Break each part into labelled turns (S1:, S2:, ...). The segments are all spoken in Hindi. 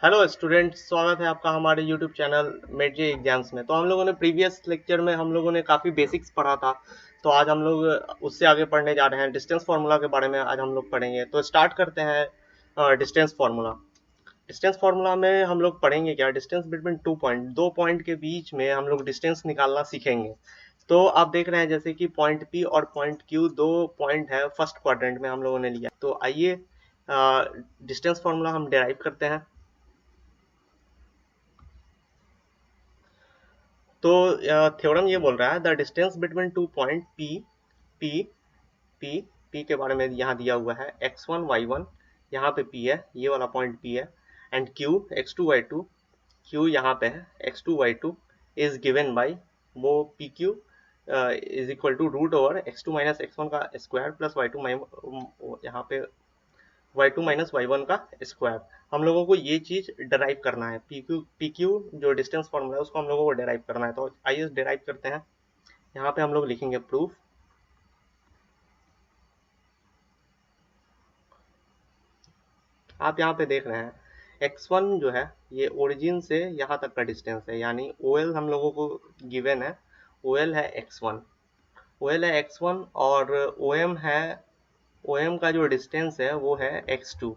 S1: हेलो स्टूडेंट, स्वागत है आपका हमारे यूट्यूब चैनल मेडजे एग्जाम्स में। तो हम लोगों ने प्रीवियस लेक्चर में हम लोगों ने काफ़ी बेसिक्स पढ़ा था। तो आज हम लोग उससे आगे पढ़ने जा रहे हैं। डिस्टेंस फार्मूला के बारे में आज हम लोग पढ़ेंगे। तो स्टार्ट करते हैं डिस्टेंस फार्मूला। डिस्टेंस फार्मूला में हम लोग पढ़ेंगे क्या, डिस्टेंस बिटवीन दो पॉइंट के बीच में हम लोग डिस्टेंस निकालना सीखेंगे। तो आप देख रहे हैं जैसे कि पॉइंट पी और पॉइंट क्यू दो पॉइंट है, फर्स्ट क्वाड्रेंट में हम लोगों ने लिया। तो आइए डिस्टेंस फार्मूला हम डिराइव करते हैं। तो थ्योरम ये बोल रहा है the distance between two point P P P P के बारे में यहाँ दिया हुआ है x1 y1, यहाँ पे p है, ये वाला पॉइंट p है, and q x2 y2, q यहाँ पे है x2 y2 is given by वो P Q is equal to root over x2 minus x1 का स्क्वायर प्लस y2 यहाँ पे y2 माइनस y1 का स्क्वायर। हम लोगों को ये चीज डिराइव करना है, पी क्यू जो डिस्टेंस फॉर्मूला है उसको हम लोगों को डिराइव करना है। तो आइए डिराइव करते हैं। यहाँ पे हम लोग लिखेंगे प्रूफ। आप यहाँ पे देख रहे हैं x1 जो है ये ओरिजिन से यहाँ तक का डिस्टेंस है, यानी OL हम लोगों को गिवन है। OL है x1, OL है x1 और OM है, OM का जो डिस्टेंस है वो है x2।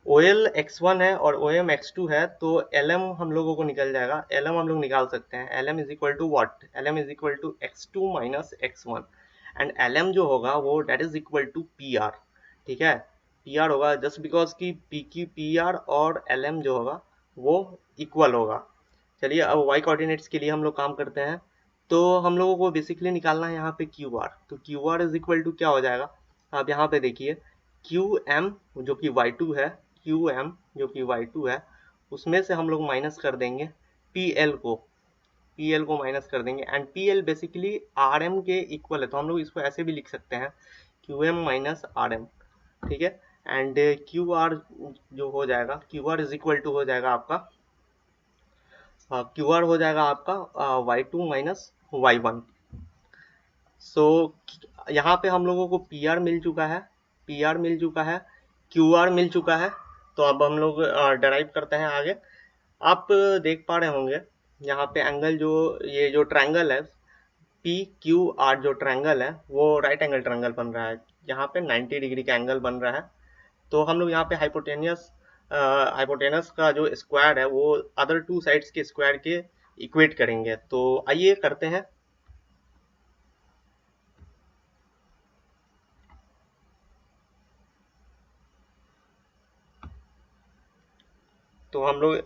S1: OL x1 है और OM x2 है, तो LM हम लोगों को निकल जाएगा। LM हम लोग निकाल सकते हैं। LM is equal to what, LM is equal to x2 minus x1, and LM जो होगा वो that is equal to PR। ठीक है, PR होगा जस्ट बिकॉज कि PR और LM जो होगा वो इक्वल होगा। चलिए अब y कोऑर्डिनेट्स के लिए हम लोग काम करते हैं। तो हम लोगों को बेसिकली निकालना है यहाँ पे QR। तो QR इज इक्वल टू क्या हो जाएगा, आप यहाँ पे देखिए QM जो कि y2 है, QM जो कि y2 है, उसमें से हम लोग माइनस कर देंगे PL को माइनस कर देंगे, एंड PL बेसिकली RM के इक्वल है। तो हम लोग इसको ऐसे भी लिख सकते हैं QM माइनस RM। ठीक है, एंड QR जो हो जाएगा, QR इज इक्वल टू हो जाएगा आपका QR हो जाएगा आपका y2 माइनस y1। सो यहाँ पे हम लोगों को PR मिल चुका है, QR मिल चुका है। तो अब हम लोग डराइव करते हैं आगे। आप देख पा रहे होंगे यहाँ पे एंगल जो, ये जो ट्रायंगल है PQR जो ट्रायंगल है वो राइट एंगल ट्रायंगल बन रहा है। यहाँ पे 90 डिग्री का एंगल बन रहा है। तो हम लोग यहाँ पे हाइपोटेनस का जो स्क्वायर है वो अदर टू साइड्स के स्क्वायर के इक्वेट करेंगे। तो आइए करते हैं। तो हम लोग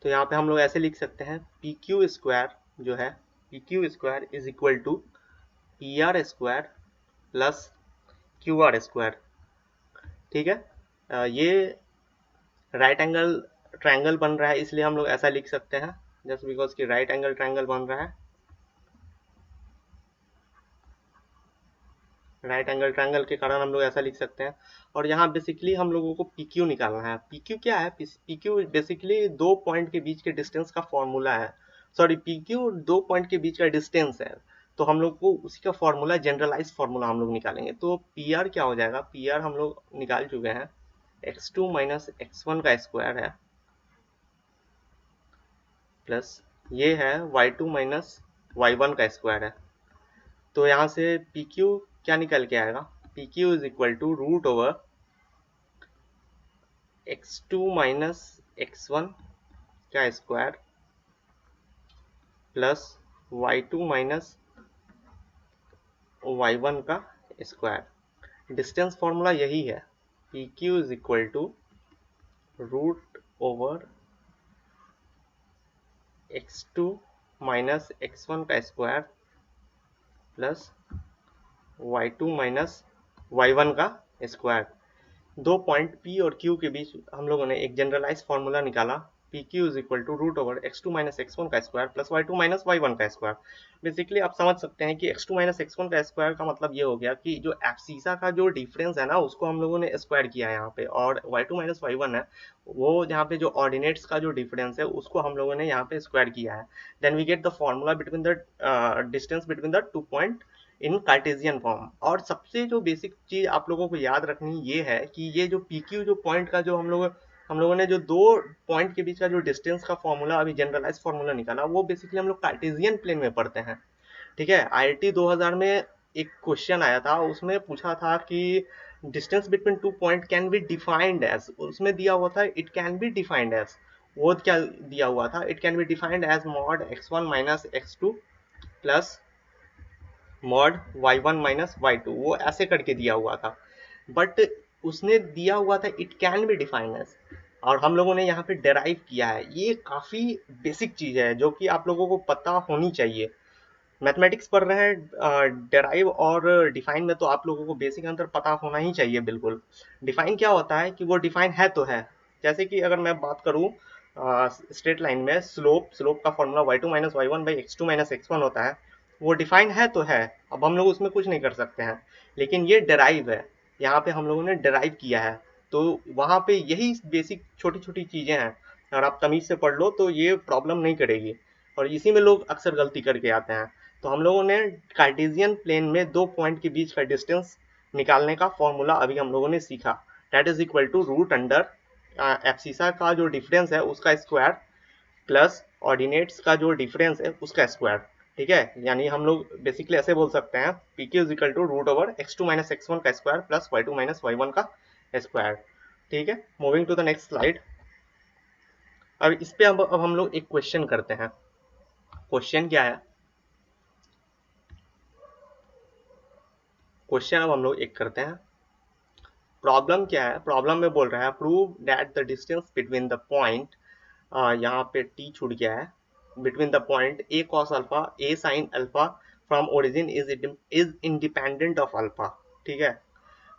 S1: तो यहाँ पे हम लोग ऐसे लिख सकते हैं पी क्यू स्क्वायर जो है, P Q square is equal to PR square plus QR square. ठीक है, ये राइट एंगल ट्रायंगल बन रहा है इसलिए हम लोग ऐसा लिख सकते हैं, जस्ट बिकॉज कि राइट एंगल ट्रायंगल बन रहा है। राइट एंगल ट्रायंगल के कारण हम लोग ऐसा लिख सकते हैं। और यहाँ बेसिकली हम लोगों को PQ निकालना है। PQ क्या है, PQ बेसिकली दो पॉइंट के बीच के डिस्टेंस का फॉर्मूला है। सॉरी, PQ दो पॉइंट के बीच का डिस्टेंस है। तो हम लोग को उसी का फॉर्मूला, जनरलाइज फॉर्मूला हम लोग निकालेंगे। तो PR क्या हो जाएगा, PR हम लोग निकाल चुके हैं, x2 माइनस x1 का स्क्वायर है प्लस ये है y2 माइनस y1 का स्क्वायर है। तो यहाँ से PQ क्या निकल के आएगा, PQ is equal to root over x2 minus x1 का square plus y2 minus y1 का स्क्वायर। डिस्टेंस फॉर्मूला यही है, PQ is equal to root over x2 minus x1 का square plus y2 minus y1 का स्क्वायर। दो पॉइंट P और Q के बीच हम लोगों ने एक जनरलाइज फॉर्मूला निकाला, PQ is equal to root over x2 minus x1 का square plus y2 minus y1 का स्क्वायर। बेसिकली आप समझ सकते हैं कि x2 माइनस x1 का स्क्वायर का मतलब ये हो गया कि जो एब्सीसा का जो डिफरेंस है ना उसको हम लोगों ने स्क्वायर किया है यहाँ पे, और y2 माइनस y1 है वो यहाँ पे जो ऑर्डिनेट्स का जो डिफरेंस है उसको हम लोगों ने यहाँ पे स्क्वायर किया है। Then we get the formula between the distance between the two point in Cartesian form. और सबसे जो बेसिक चीज आप लोगों को याद रखनी ये है कि ये जो PQ जो पॉइंट का जो हम लोग हम लोगों ने जो दो पॉइंट के बीच का जो डिस्टेंस का फॉर्मूला अभी जनरलाइज फॉर्मूला निकाला, वो बेसिकली हम लोग कार्टेशियन प्लेन में पढ़ते हैं। ठीक है, आईआईटी 2000 में एक क्वेश्चन आया था, उसमें पूछा था कि distance between two point can be defined as, उसमें दिया हुआ था it can be defined as, वो क्या दिया हुआ था, it can be defined as mod x1 minus x2 plus mod y1 minus y2, वो ऐसे करके दिया हुआ था। बट उसने दिया हुआ था it can be defined as, और हम लोगों ने यहाँ पे डेराइव किया है। ये काफ़ी बेसिक चीज़ है जो कि आप लोगों को पता होनी चाहिए। मैथमेटिक्स पढ़ रहे हैं, डेराइव और डिफाइन में तो आप लोगों को बेसिक अंतर पता होना ही चाहिए बिल्कुल। डिफाइन क्या होता है कि वो डिफाइन है तो है। जैसे कि अगर मैं बात करूँ स्ट्रेट लाइन में स्लोप का formula y2 minus Y one by x two minus x one होता है, वो डिफाइन है तो है, अब हम लोग उसमें कुछ नहीं कर सकते हैं। लेकिन ये डेराइव है, यहाँ पे हम लोगों ने डेराइव किया है, तो वहाँ पे यही बेसिक छोटी छोटी चीज़ें हैं, अगर आप तमीज़ से पढ़ लो तो ये प्रॉब्लम नहीं करेगी। और इसी में लोग अक्सर गलती करके आते हैं। तो हम लोगों ने कार्टेशियन प्लेन में दो पॉइंट के बीच का डिस्टेंस निकालने का फॉर्मूला अभी हम लोगों ने सीखा, that is equal to root under abscissa का जो डिफरेंस है उसका स्क्वायर प्लस ऑर्डिनेट्स का जो डिफरेंस है उसका स्क्वायर। ठीक है, यानी हम लोग बेसिकली ऐसे बोल सकते हैं P Q is equal to root over X two minus x one का square plus Y two minus Y one का स्क्वायर। ठीक है, moving to the next slide. अब इस पे अब हम लोग एक क्वेश्चन करते हैं। क्वेश्चन क्या है, क्वेश्चन अब हम लोग एक करते हैं। प्रॉब्लम क्या है, प्रॉब्लम में बोल रहा है prove that the distance between the point, यहाँ पे टी छूट गया है, between the point a cos alpha A sine alpha from origin is independent of alpha. ठीक है,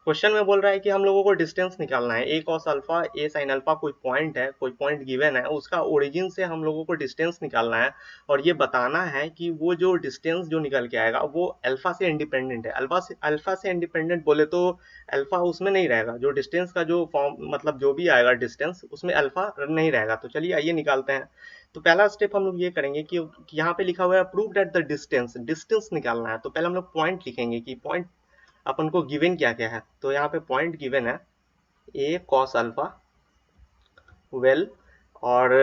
S1: क्वेश्चन में बोल रहा है कि हम लोगों को डिस्टेंस निकालना है, A cos alpha A sine alpha कोई पॉइंट है, कोई पॉइंट गिवन है, उसका ओरिजिन से हम लोगों को डिस्टेंस निकालना है। और ये बताना है कि वो जो डिस्टेंस जो निकल के आएगा वो अल्फा से इंडिपेंडेंट है। अल्फा से इंडिपेंडेंट बोले तो अल्फा उसमें नहीं रहेगा, जो डिस्टेंस का जो फॉर्म मतलब जो भी आएगा डिस्टेंस उसमें अल्फा नहीं रहेगा। तो चलिए आइए निकालते हैं। तो पहला स्टेप हम लोग ये करेंगे कि यहाँ पे लिखा हुआ है prove that the distance, distance निकालना है। तो पहले हम लोग पॉइंट लिखेंगे कि पॉइंट अपन को गिवन क्या क्या है। तो यहाँ पे पॉइंट गिवन है ए कॉस अल्फा वेल, और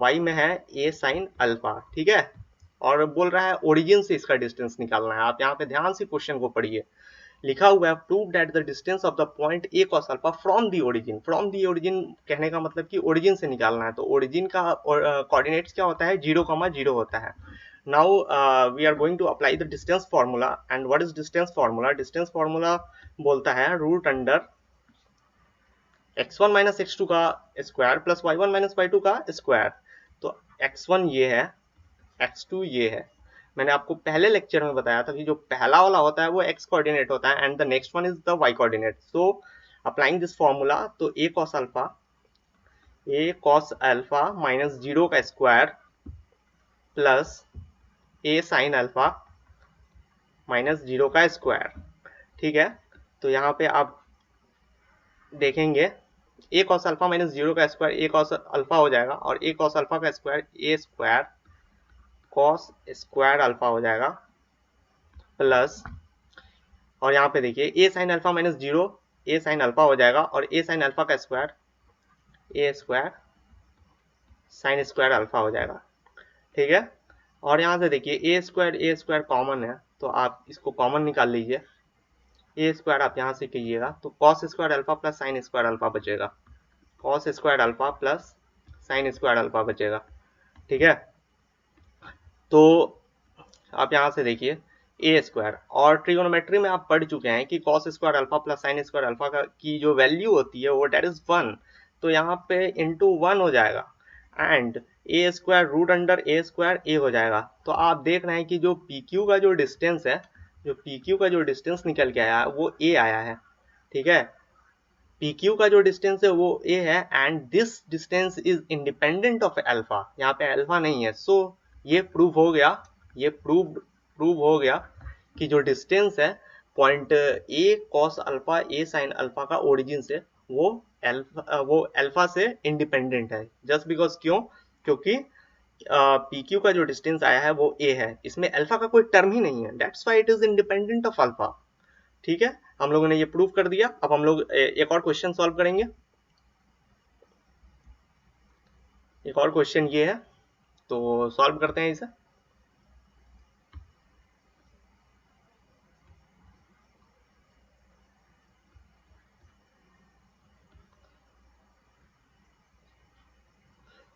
S1: वाई में है ए साइन अल्फा। ठीक है, और बोल रहा है ओरिजिन से इसका डिस्टेंस निकालना है। आप यहाँ पे ध्यान से क्वेश्चन को पढ़िए, लिखा हुआ है prove that the distance of the point a cos alpha from the origin. From the origin कहने का मतलब कि ओरिजिन से निकालना है। तो ओरिजिन का कोऑर्डिनेट्स क्या होता है, 0,0 होता है। Now we are going to apply the distance formula. And what is distance formula, distance formula बोलता है root under x1 minus X two का square plus y1 minus y2 का स्क्वायर। तो x1 ये है, x2 ये है। मैंने आपको पहले लेक्चर में बताया था कि जो पहला वाला होता है वो x कोऑर्डिनेट होता है and the next one is the y coordinate. So applying this formula, तो a cos अल्फा माइनस 0 का square plus a sign alpha minus 0 का स्क्वायर। ठीक है, तो यहाँ पे आप देखेंगे a cos अल्फा माइनस 0 का स्क्वायर a cos अल्फा हो जाएगा, और a cos अल्फा का square a square cos square alpha हो जाएगा प्लस, और यहाँ पे देखिए a sign alpha minus 0 a sine alpha हो जाएगा, और a साइन अल्फा का square a square sine square alpha हो जाएगा। ठीक है, और यहाँ से देखिए a स्क्वायर कॉमन है, तो आप इसको कॉमन निकाल लीजिए। a स्क्वायर आप यहाँ से कीजिएगा तो cos square alpha plus sine square alpha बचेगा, cos square alpha plus sine square alpha बचेगा। ठीक है, तो आप यहाँ से देखिए ए स्क्वायर, और ट्रिगोनोमेट्री में आप पढ़ चुके हैं कि cos square alpha plus sine square alpha का की जो वैल्यू होती है वो डेट इज 1। तो यहाँ पे इंटू 1 हो जाएगा, and A square root under A square A हो जाएगा। तो आप देख रहे हैं कि जो पी क्यू का जो डिस्टेंस है, जो पी क्यू का जो डिस्टेंस निकल के आया है वो ए आया है। ठीक है, पी क्यू का जो डिस्टेंस है वो ए है, and this distance is independent of alpha, यहाँ पे अल्फा नहीं है। सो ये प्रूव हो गया, ये प्रूव हो गया कि जो डिस्टेंस है point a cos alpha A sine alpha का ओरिजिन से वो अल्फा से इंडिपेंडेंट है। जस्ट बिकॉज क्यों, क्योंकि पी क्यू का जो डिस्टेंस आया है वो ए है, इसमें अल्फा का कोई टर्म ही नहीं है, that's why it is independent of alpha. ठीक है, हम लोगों ने ये प्रूव कर दिया। अब हम लोग एक और क्वेश्चन सॉल्व करेंगे। एक और क्वेश्चन ये है, तो सॉल्व करते हैं इसे।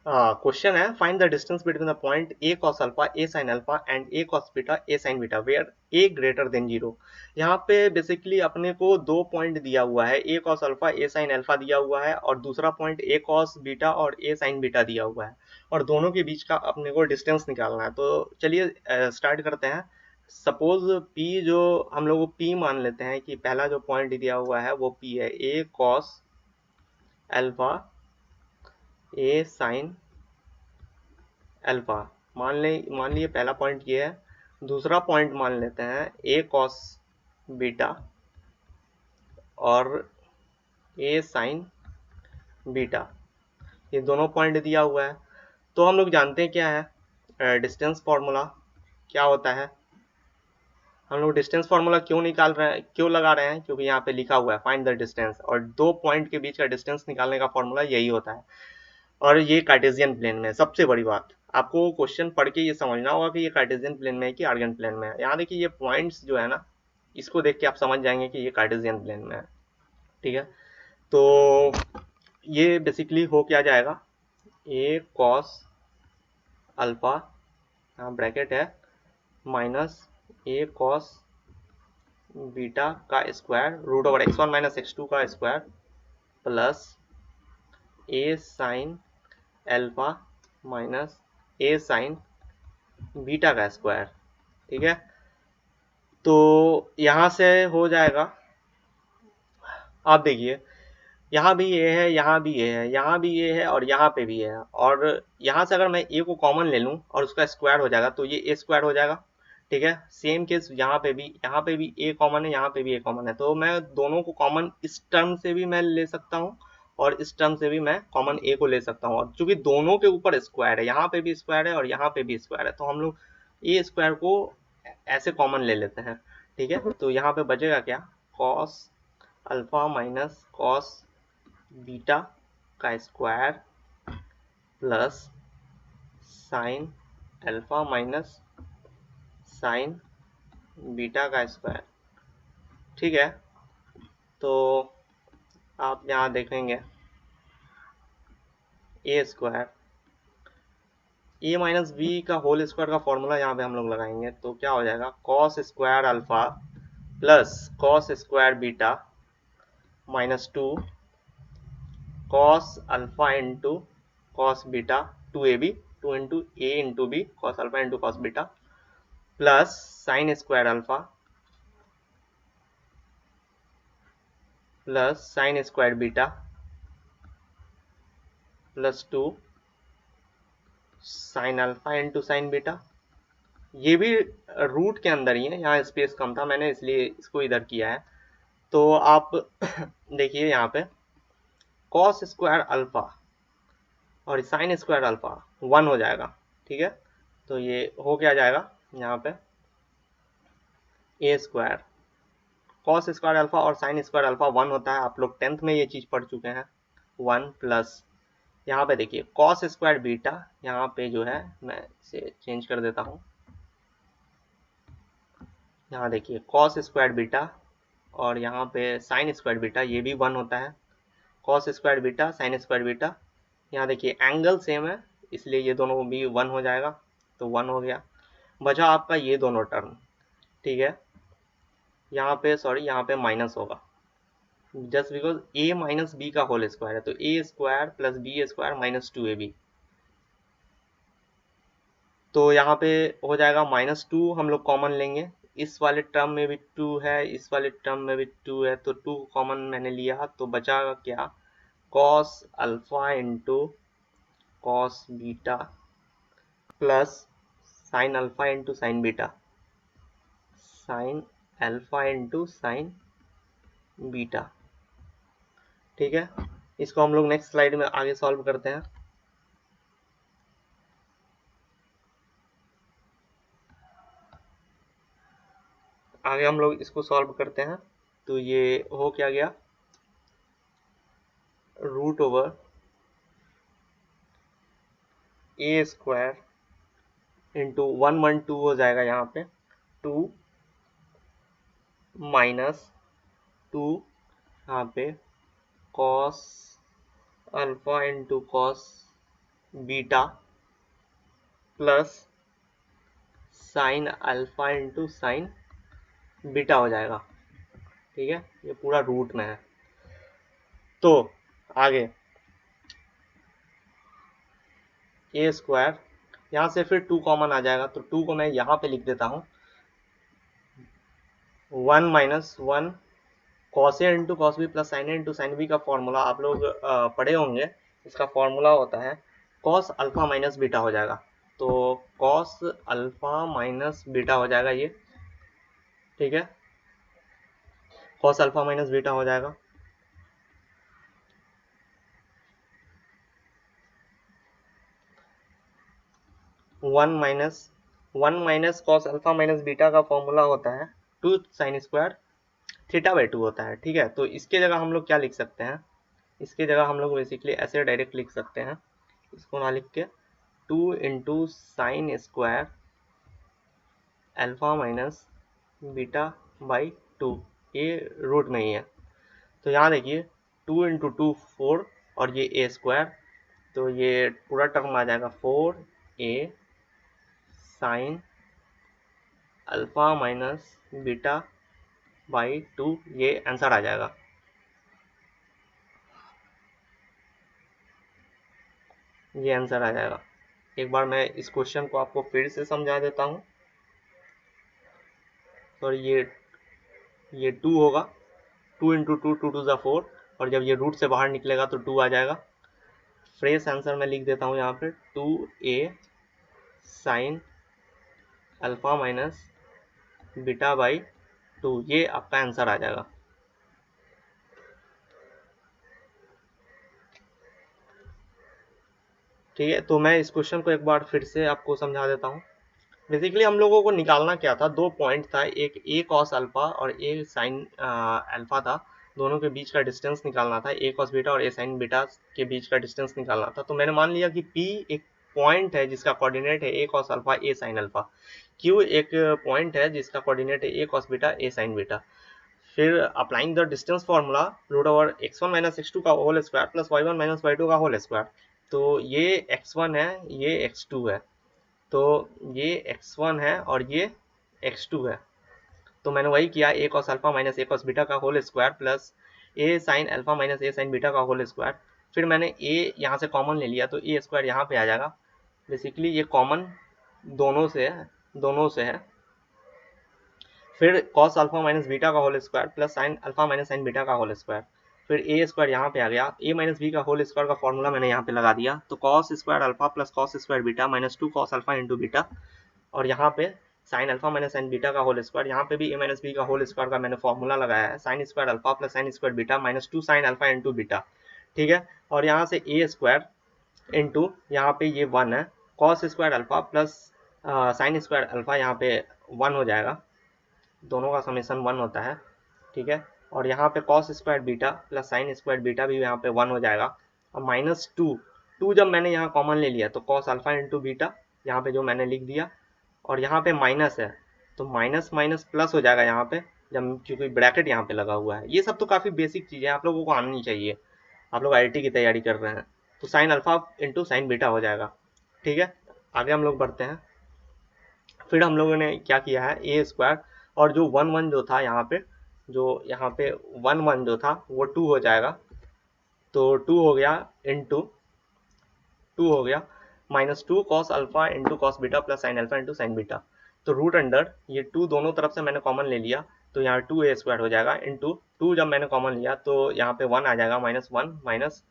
S1: क्वेश्चन है, find the distance between the point a cos alpha A sine alpha and a cos beta A sine beta where a greater than zero. यहाँ पे बेसिकली अपने को दो पॉइंट दिया हुआ है, A cos alpha A sine alpha दिया हुआ है और दूसरा पॉइंट ए कॉस बीटा और ए साइन बीटा दिया हुआ है, और दोनों के बीच का अपने को डिस्टेंस निकालना है। तो चलिए स्टार्ट करते हैं। सपोज पी, जो हम लोग पी मान लेते हैं कि पहला जो पॉइंट दिया हुआ है वो पी है, A cos alpha A sine alpha. मान लिए पहला पॉइंट ये है। दूसरा पॉइंट मान लेते हैं ए कॉस बीटा और ए साइन बीटा, ये दोनों पॉइंट दिया हुआ है। तो हम लोग जानते हैं क्या है डिस्टेंस फार्मूला क्या होता है। हम लोग डिस्टेंस फार्मूला क्यों निकाल रहे हैं, क्यों लगा रहे हैं, क्योंकि यहाँ पे लिखा हुआ है फाइंड द डिस्टेंस, और दो पॉइंट के बीच का डिस्टेंस निकालने का फार्मूला यही होता है। और ये कार्टेशियन प्लेन में है। सबसे बड़ी बात, आपको क्वेश्चन पढ़ के ये समझना होगा कि ये कार्टेशियन प्लेन में है कि आर्गन प्लेन में है। यहाँ देखिए ये पॉइंट्स जो है ना, इसको देख के आप समझ जाएंगे कि ये कार्टेशियन प्लेन में है। ठीक है, तो ये बेसिकली हो क्या जाएगा, ए कॉस अल्फा, यहाँ ब्रैकेट है, माइनस ए कॉस बीटा का square root over x1 minus x2 का square plus a sine alpha minus a sine beta का स्क्वायर। ठीक है, तो यहाँ से हो जाएगा, आप देखिए यहाँ भी ये है, यहाँ भी ये है, यहाँ भी ये है और यहाँ पे भी है, और यहाँ से अगर मैं ए को कॉमन ले लूँ और उसका स्क्वायर हो जाएगा तो ये ए स्क्वायर हो जाएगा। ठीक है, सेम केस यहाँ पे भी ए कॉमन है, यहाँ पे भी ए कॉमन है, तो मैं दोनों को कॉमन इस टर्म से भी मैं ले सकता हूँ और इस टर्म से भी मैं कॉमन ए को ले सकता हूँ। और चूंकि दोनों के ऊपर स्क्वायर है, यहाँ पे भी स्क्वायर है और यहाँ पे भी स्क्वायर है, तो हम लोग ए स्क्वायर को ऐसे कॉमन ले लेते हैं। ठीक है, तो यहाँ पे बचेगा क्या, cos alpha minus cos beta का square plus sine alpha minus sine beta का स्क्वायर। ठीक है, तो आप यहाँ देखेंगे A square, A minus B का होल स्क्वायर का फॉर्मूला यहाँ पे हम लोग लगाएंगे, तो क्या हो जाएगा, cos square alpha plus cos square beta minus two cos alpha into cos beta, two A B, two into A into B, cos alpha into cos beta plus sine square alpha plus sine square beta plus two sine alpha into sine beta. ये भी रूट के अंदर ही है, यहाँ स्पेस कम था मैंने इसलिए इसको इधर किया है। तो आप देखिए यहाँ पे कॉस स्क्वायर अल्फा और साइन स्क्वायर अल्फा 1 हो जाएगा। ठीक है, तो ये हो क्या जाएगा यहाँ पे, ए स्क्वायर कॉस स्क्वायर अल्फा और साइन स्क्वायर अल्फा 1 होता है, आप लोग 10th में ये चीज़ पढ़ चुके हैं। 1 प्लस यहाँ पे देखिए कॉस स्क्वायर बीटा, यहाँ पे जो है मैं इसे चेंज कर देता हूँ। यहाँ देखिए कॉस स्क्वायर बीटा और यहाँ पे साइन स्क्वायर बीटा, ये भी 1 होता है। Cos square beta sine square beta, यहाँ देखिए एंगल सेम है इसलिए ये दोनों भी 1 हो जाएगा, तो 1 हो गया। बचा आपका ये दोनों टर्म। ठीक है, यहाँ पे सॉरी यहाँ पे माइनस होगा just because A minus B का होल स्क्वायर है, तो A square plus B square minus two A B, तो यहाँ पे हो जाएगा माइनस टू, हम लोग कॉमन लेंगे, इस वाले टर्म में भी टू है, इस वाले टर्म में भी टू है, तो टू कॉमन मैंने लिया, तो बचा क्या, cos alpha into cos beta plus sine alpha into sine beta, sine alpha into sine beta. ठीक है, इसको हम लोग नेक्स्ट स्लाइड में आगे सॉल्व करते हैं। आगे हम लोग इसको सॉल्व करते हैं, तो ये हो क्या गया, रूट ओवर ए स्क्वायर इंटू 112 हो जाएगा यहाँ पे 2 माइनस 2 यहाँ पे cos alpha into cos beta plus sine alpha into sine beta हो जाएगा। ठीक है, ये पूरा रूट में है। तो आगे ए स्क्वायर, यहाँ से फिर 2 कॉमन आ जाएगा, तो 2 को मैं यहाँ पे लिख देता हूँ 1 minus 1 cos A into cos B plus sine A into sine B का फॉर्मूला आप लोग पढ़े होंगे। इसका फॉर्मूला होता है कॉस अल्फा माइनस बीटा हो जाएगा। तो कॉस अल्फा माइनस बीटा हो जाएगा ये। ठीक है, कॉस अल्फा माइनस बीटा हो जाएगा। One minus cos alpha minus beta का फॉर्मूला होता है 2 साइन स्क्वायर थीटा बाई 2 होता है। ठीक है, तो इसके जगह हम लोग क्या लिख सकते हैं, इसके जगह हम लोग बेसिकली ऐसे डायरेक्ट लिख सकते हैं, इसको ना लिख के 2 into sine square alpha minus beta by 2, ये रूट में ही है। तो यहाँ देखिए 2 इंटू 2 4 और ये ए स्क्वायर, तो ये पूरा टर्म आ जाएगा 4a sign alpha minus beta by 2, ये आंसर आ जाएगा। ये आंसर आ जाएगा। एक बार मैं इस क्वेश्चन को आपको फिर से समझा देता हूँ। और ये 2 होगा, 2 इंटू 2 2 टू ज़ा 4, और जब ये रूट से बाहर निकलेगा तो 2 आ जाएगा। फ्रेश आंसर मैं लिख देता हूँ यहाँ पे 2a sign alpha minus beta by 2, ये आपका आंसर आ जाएगा। ठीक है, तो मैं इस क्वेश्चन को एक बार फिर से आपको समझा देता हूँ। बेसिकली हम लोगों को निकालना क्या था, 2 पॉइंट था, एक ए कॉस अल्फा और ए साइन अल्फा था। दोनों के बीच का डिस्टेंस निकालना था, ए कॉस बीटा और ए साइन बीटा के बीच का डिस्टेंस निकालना था। तो मैंने मान लिया कि पी एक पॉइंट है जिसका कोऑर्डिनेट है A cos alpha A sine alpha, Q एक पॉइंट है जिसका कोऑर्डिनेट है A cos beta A sine beta. फिर applying the distance formula root over x1 minus x2 का whole square plus y1 minus y2 का होल स्क्वायर। तो ये x1 है, ये x2 है, तो ये x1 है और ये x2 है। तो मैंने वही किया, ए cos alpha minus a cos beta का whole square plus a sine alpha minus a sine beta का होल स्क्वायर। फिर मैंने ए यहाँ से कॉमन ले लिया, तो ए स्क्वायर यहाँ पे आ जाएगा। बेसिकली ये कॉमन दोनों से है। फिर कॉस अल्फा माइनस बीटा का whole square plus sine alpha minus sine beta का होल स्क्वायर। फिर ए स्क्वायर यहाँ पे आ गया, ए माइनस बी का होल स्क्वायर का फॉर्मूला मैंने यहाँ पे लगा दिया। तो cos square alpha plus cos square beta minus 2 cos alpha into beta, और यहाँ पे sine alpha minus sine beta का होल स्क्वायर, यहाँ पे भी ए माइनस बी का होल स्क्वायर का मैंने फॉर्मूला लगाया है, sine square alpha plus sine square beta minus 2 sine alpha into beta. ठीक है, और यहाँ से ए स्क्वायर इंटू यहाँ पे ये 1 है, cos square alpha plus sine square alpha, यहाँ पे 1 हो जाएगा, दोनों का समेसन 1 होता है। ठीक है, और यहाँ पे cos square beta plus sine square beta भी यहाँ पे 1 हो जाएगा, और माइनस 2 जब मैंने यहाँ कॉमन ले लिया तो कॉस अल्फा इंटू बीटा यहाँ पे जो मैंने लिख दिया, और यहाँ पे माइनस है तो माइनस माइनस प्लस हो जाएगा यहाँ पे, जब क्योंकि ब्रैकेट यहाँ पे लगा हुआ है। ये सब तो काफ़ी बेसिक चीज़ें आप लोगों को आनी चाहिए, आप लोग आईआईटी की तैयारी कर रहे हैं। तो sine alpha into sine beta हो जाएगा। ठीक है, आगे हम लोग बढ़ते हैं। फिर हम लोगों ने क्या किया है, ए स्क्वायर और जो 1 1 जो था यहाँ पे, जो यहाँ पे 1 1 जो था वो 2 हो जाएगा। तो 2 हो गया इंटू 2 हो गया minus 2 cos alpha into cos beta plus sine alpha into sine beta. तो रूट अंडर ये 2 दोनों तरफ से मैंने कॉमन ले लिया, तो यहाँ 2a स्क्वायर हो जाएगा इंटू 2 जब मैंने कॉमन लिया तो यहाँ पे 1 आ जाएगा, minus 1 minus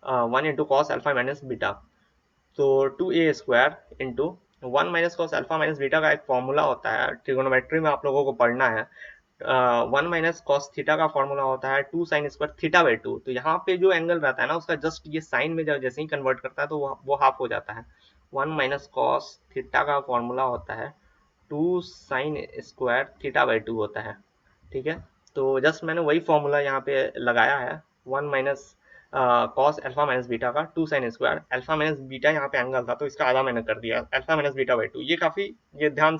S1: 1 into cos alpha minus beta. तो 2a square into 1 minus cos alpha minus beta का एक फॉर्मूला होता है, ट्रिगोनोमेट्री में आप लोगों को पढ़ना है। 1 माइनस कॉस थीटा का फॉर्मूला होता है 2 साइन स्क्वायर थीटा बाई 2। तो यहाँ पे जो एंगल रहता है ना उसका जस्ट ये साइन में जब जैसे ही कन्वर्ट करता है तो वो हाफ हो जाता है। 1 माइनस कॉस थीटा का फॉर्मूला होता है 2 साइन स्क्वायर थीटा बाई 2 होता है। ठीक है, तो जस्ट मैंने वही फॉर्मूला यहाँ पे लगाया है, 1 minus cos alpha minus beta का 2 sine square, alpha minus beta यहाँ पे एंगल था तो इसका आधा मैंने कर दिया, अल्फा माइनस बीटा बाई 2। ये काफ़ी, ये ध्यान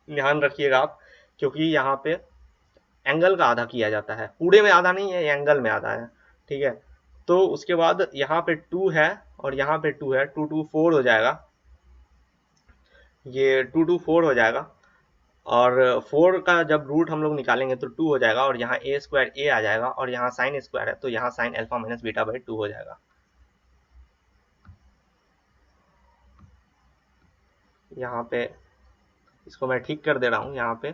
S1: ध्यान रखिएगा आप, क्योंकि यहाँ पे एंगल का आधा किया जाता है, पूरे में आधा नहीं है, ये एंगल में आधा है, ठीक है। तो उसके बाद यहाँ पे 2 है और यहाँ पे 2 है, 2 2 4 हो जाएगा, ये 2 2 4 हो जाएगा, और 4 का जब रूट हम लोग निकालेंगे तो 2 हो जाएगा, और यहाँ ए स्क्वायर ए आ जाएगा, और यहाँ साइन स्क्वायर है तो यहाँ sign alpha minus beta by 2 हो जाएगा। यहाँ पे इसको मैं ठीक कर दे रहा हूँ, यहाँ पे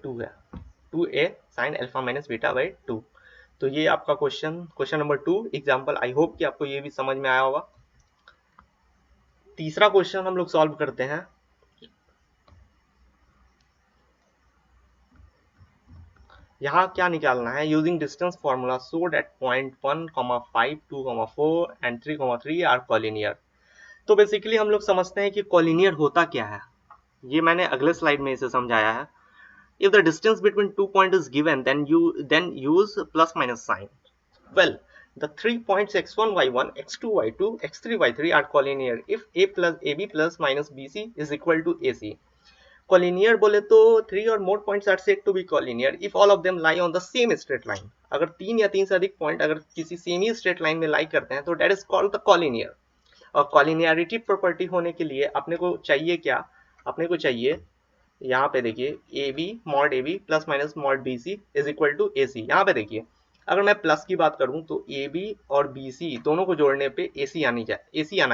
S1: 2 है, 2a sign alpha minus beta by 2। तो ये आपका question number 2 example. I hope कि आपको ये भी समझ में आया होगा। तीसरा क्वेश्चन हम लोग सॉल्व करते हैं। यहाँ क्या निकालना है, using distance formula so that point 1, 5, 2, 4 and 3, 3 are collinear. तो बेसिकली हम लोग समझते हैं कि कॉलिनियर होता क्या है, ये मैंने अगले स्लाइड में इसे समझाया है। If the distance between 2 points is given, then use plus minus sign. Well, the 3 points x1, y1, x2, y2, x3, y3 are collinear if a plus ab plus minus bc is equal to ac. Collinear बोले तो 3 or more points are said to be collinear if all of them lie on the same straight line. अगर 3 या 3 से अधिक पॉइंट अगर किसी सेम ही स्ट्रेट लाइन में लाई करते हैं तो that is called the collinear. और collinearity प्रॉपर्टी होने के लिए अपने को चाहिए क्या, अपने को चाहिए यहाँ पे देखिए A B mod A B plus minus mod B C is equal to A C. यहाँ पे देखिए अगर मैं प्लस की बात करूँ तो ए बी और बी सी दोनों को जोड़ने पे ए सी आना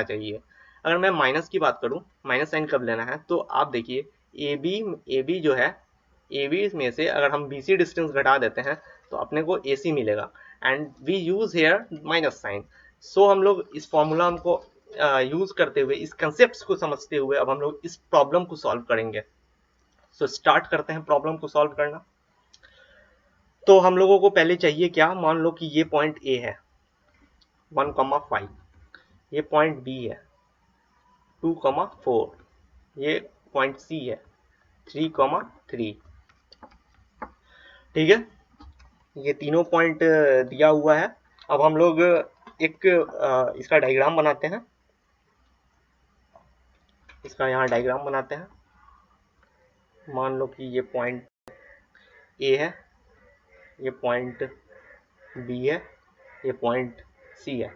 S1: चाहिए। अगर मैं माइनस की बात करूँ, माइनस साइन कब लेना है, तो आप देखिए ए बी जो है, ए बी में से अगर हम बी सी डिस्टेंस घटा देते हैं तो अपने को ए सी मिलेगा, and we use here minus sign. So हम लोग इस फॉर्मूला हमको यूज करते हुए, इस कंसेप्ट को समझते हुए अब हम लोग इस प्रॉब्लम को सॉल्व करेंगे। तो स्टार्ट करते हैं प्रॉब्लम को सॉल्व करना। तो हम लोगों को पहले चाहिए क्या, मान लो कि ये पॉइंट ए है 1,5, ये पॉइंट बी है 2,4, ये पॉइंट सी है 3,3, ठीक है। ये तीनों पॉइंट दिया हुआ है। अब हम लोग एक इसका डायग्राम बनाते हैं, इसका यहाँ डायग्राम बनाते हैं। मान लो कि ये पॉइंट ए है, ये पॉइंट बी है, ये पॉइंट सी है।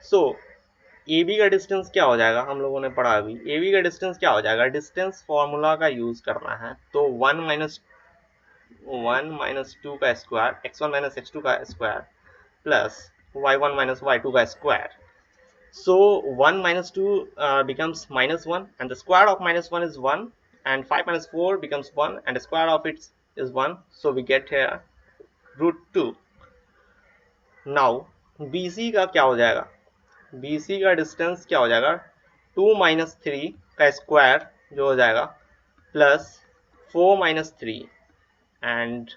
S1: सो ए बी का डिस्टेंस क्या हो जाएगा, हम लोगों ने पढ़ा अभी, ए बी का डिस्टेंस क्या हो जाएगा, डिस्टेंस फॉर्मूला का यूज करना है तो 1 माइनस 2 का स्क्वायर, x1 माइनस x2 का square plus y1 minus y2 का square. So 1 minus 2 becomes minus 1, and the square of minus 1 is 1, and 5 minus 4 becomes 1, and the square of it is 1. So we get here root 2. Now BC का क्या हो जाएगा, BC का डिस्टेंस क्या हो जाएगा, 2 माइनस 3 का स्क्वायर जो हो जाएगा प्लस 4 माइनस 3, एंड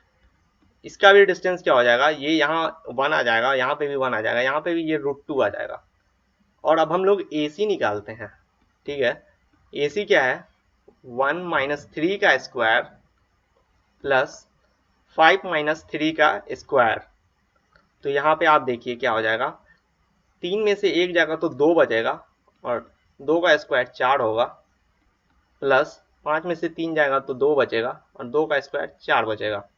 S1: इसका भी डिस्टेंस क्या हो जाएगा, ये यहाँ 1 आ जाएगा, यहाँ पे भी 1 आ जाएगा, यहाँ पे भी ये रूट 2 आ जाएगा। और अब हम लोग AC निकालते हैं, ठीक है। AC क्या है, 1 माइनस 3 का स्क्वायर प्लस 5 माइनस 3 का स्क्वायर। तो यहाँ पे आप देखिए क्या हो जाएगा, 3 में से 1 जाएगा तो 2 बचेगा, और 2 का स्क्वायर 4 होगा, प्लस 5 में से 3 जाएगा तो 2 बचेगा, और 2 का स्क्वायर 4 बचेगा।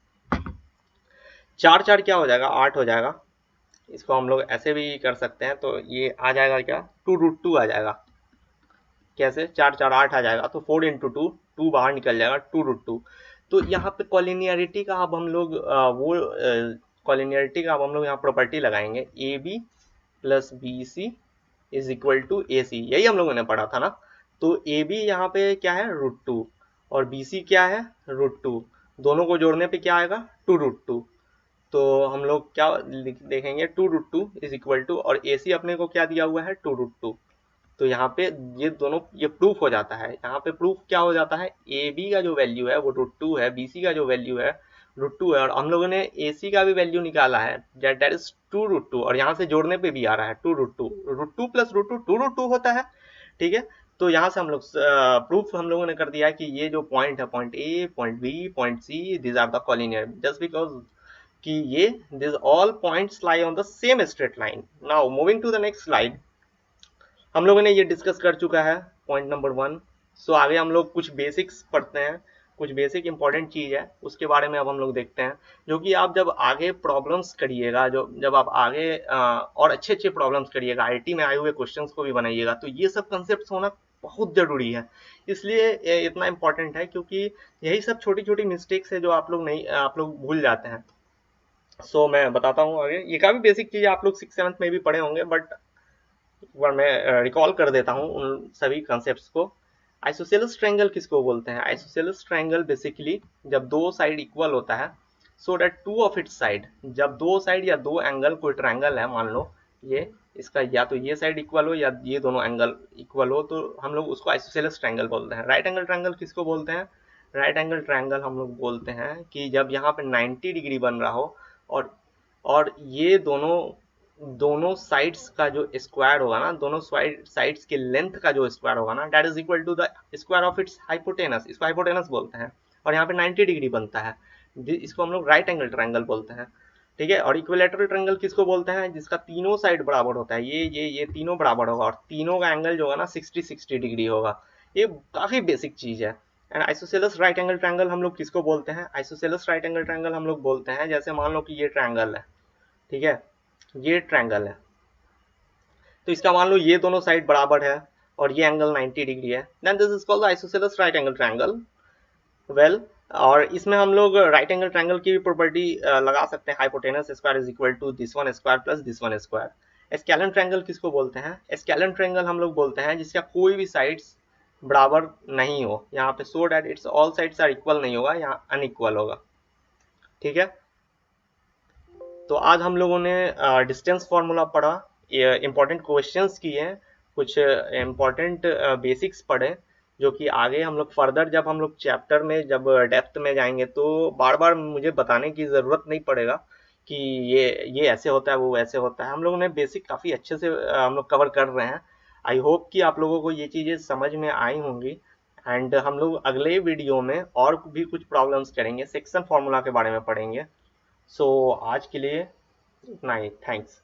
S1: 4 4 क्या हो जाएगा, 8 हो जाएगा। इसको हम लोग ऐसे भी कर सकते हैं, तो ये आ जाएगा क्या, 2 रूट 2 आ जाएगा। कैसे, 4 4 8 आ जाएगा, तो 4 इंटू 2, 2 बाहर निकल जाएगा, 2 रूट 2। तो यहाँ पे कॉलिनियरिटी का अब हम लोग कॉलिनियरिटी का अब हम लोग यहाँ प्रॉपर्टी लगाएंगे, A B plus B C is equal to A C, यही हम लोगों ने पढ़ा था ना। तो ए बी यहाँ पे क्या है, रूट 2, और बी सी क्या है, रूट 2, दोनों को जोड़ने पे क्या आएगा, 2 रूट 2। तो हम लोग क्या देखेंगे, 2 रूट 2 इज इक्वल टू, और ए सी अपने को क्या दिया हुआ है, 2 रूट 2। तो यहाँ पे ये दोनों, ये प्रूफ हो जाता है, यहाँ पे प्रूफ क्या हो जाता है, ए बी का जो वैल्यू है वो रूट 2 है, बी सी का जो वैल्यू है रूट 2 है, और हम लोगों ने ए सी का भी वैल्यू निकाला है, दैट इज 2 रूट 2, और यहाँ से जोड़ने पे भी आ रहा है 2 root 2, root 2 plus root 2 2 root 2 होता है, ठीक है। तो यहाँ से हम लोग प्रूफ हम लोगों ने कर दिया है कि ये जो पॉइंट है, point A, point B, point C, these are the collinear, just because कि ये this all points lie on the same straight line. Now moving to the next slide, हम लोगों ने ये डिस्कस कर चुका है पॉइंट नंबर 1। सो आगे हम लोग कुछ बेसिक्स पढ़ते हैं, कुछ बेसिक इंपॉर्टेंट चीज़ है उसके बारे में अब हम लोग देखते हैं, जो कि आप जब आगे प्रॉब्लम्स करिएगा, जो जब आप आगे और अच्छे अच्छे प्रॉब्लम्स करिएगा, आईटी में आए हुए क्वेश्चंस को भी बनाइएगा, तो ये सब कंसेप्ट होना बहुत ज़रूरी है। इसलिए ये इतना इम्पोर्टेंट है क्योंकि यही सब छोटी छोटी मिस्टेक्स है जो आप लोग भूल जाते हैं। सो मैं बताता हूँ आगे, ये काफ़ी बेसिक चीज़ आप लोग 6th 7th में भी पढ़े होंगे, बट एक बार मैं रिकॉल कर देता हूँ उन सभी कॉन्सेप्ट्स को। आइसोसेलेस ट्रायंगल किसको बोलते हैं? आइसोसेलेस ट्रायंगल बेसिकली जब दो साइड इक्वल होता है, so that two of its side, जब दो साइड या दो एंगल, कोई ट्रायंगल है मान लो ये, इसका या तो ये साइड इक्वल हो या ये दोनों एंगल इक्वल हो, तो हम लोग उसको आइसोसेलेस ट्रायंगल बोलते हैं। राइट एंगल ट्रायंगल किसको बोलते हैं? राइट एंगल ट्रायंगल हम लोग बोलते हैं कि जब यहाँ पे 90 डिग्री बन रहा हो, और और ये दोनों दोनों साइड्स का जो स्क्वायर होगा ना, दोनों साइड्स के लेंथ का जो स्क्वायर होगा ना, that is equal to the square of its hypotenuse, इसको हाइपोटेनस बोलते हैं। और यहाँ पे 90 डिग्री बनता है, इसको हम लोग राइट एंगल ट्रायंगल बोलते हैं। ठीक है, और इक्विलेटरल ट्रायंगल किसको बोलते हैं? जिसका तीनों साइड बराबर होता है, ये तीनों बराबर होगा और तीनों का एंगल जो होगा ना 60 डिग्री होगा। ये काफी बेसिक चीज है। And isosceles right angle triangle हम लोग किसको बोलते हैं? आइसोसेलेस राइट एंगल ट्रायंगल हम लोग बोलते हैं, जैसे मान लो कि ये ट्रायंगल है, ठीक है, ये ट्रायंगल है, तो इसका मान लो ये दोनों साइड बराबर है और ये एंगल 90 डिग्री है, then this is called isosceles right angle triangle. Well, और इसमें हम लोग राइट एंगल ट्रायंगल की भी प्रॉपर्टी लगा सकते हैं, hypotenuse square is equal to this one square plus this one square. Scalene triangle किसको बोलते हैं? स्केलन ट्रायंगल हम लोग बोलते हैं जिसका कोई भी साइड्स बराबर नहीं हो, यहाँ पे so that its all sides are equal नहीं होगा, यहाँ अनइक्वल होगा। ठीक है, तो आज हम लोगों ने डिस्टेंस फार्मूला पढ़ा, इम्पोर्टेंट क्वेश्चंस किए, कुछ इम्पोर्टेंट बेसिक्स पढ़े, जो कि आगे हम लोग फर्दर जब हम लोग चैप्टर में जब डेप्थ में जाएंगे तो बार बार मुझे बताने की ज़रूरत नहीं पड़ेगा कि ये ऐसे होता है वो ऐसे होता है। हम लोगों ने बेसिक काफ़ी अच्छे से हम लोग कवर कर रहे हैं। आई होप कि आप लोगों को ये चीज़ें समझ में आई होंगी। एंड हम लोग अगले वीडियो में और भी कुछ प्रॉब्लम्स करेंगे, सेक्शन फार्मूला के बारे में पढ़ेंगे। सो आज के लिए इतना ही, थैंक्स।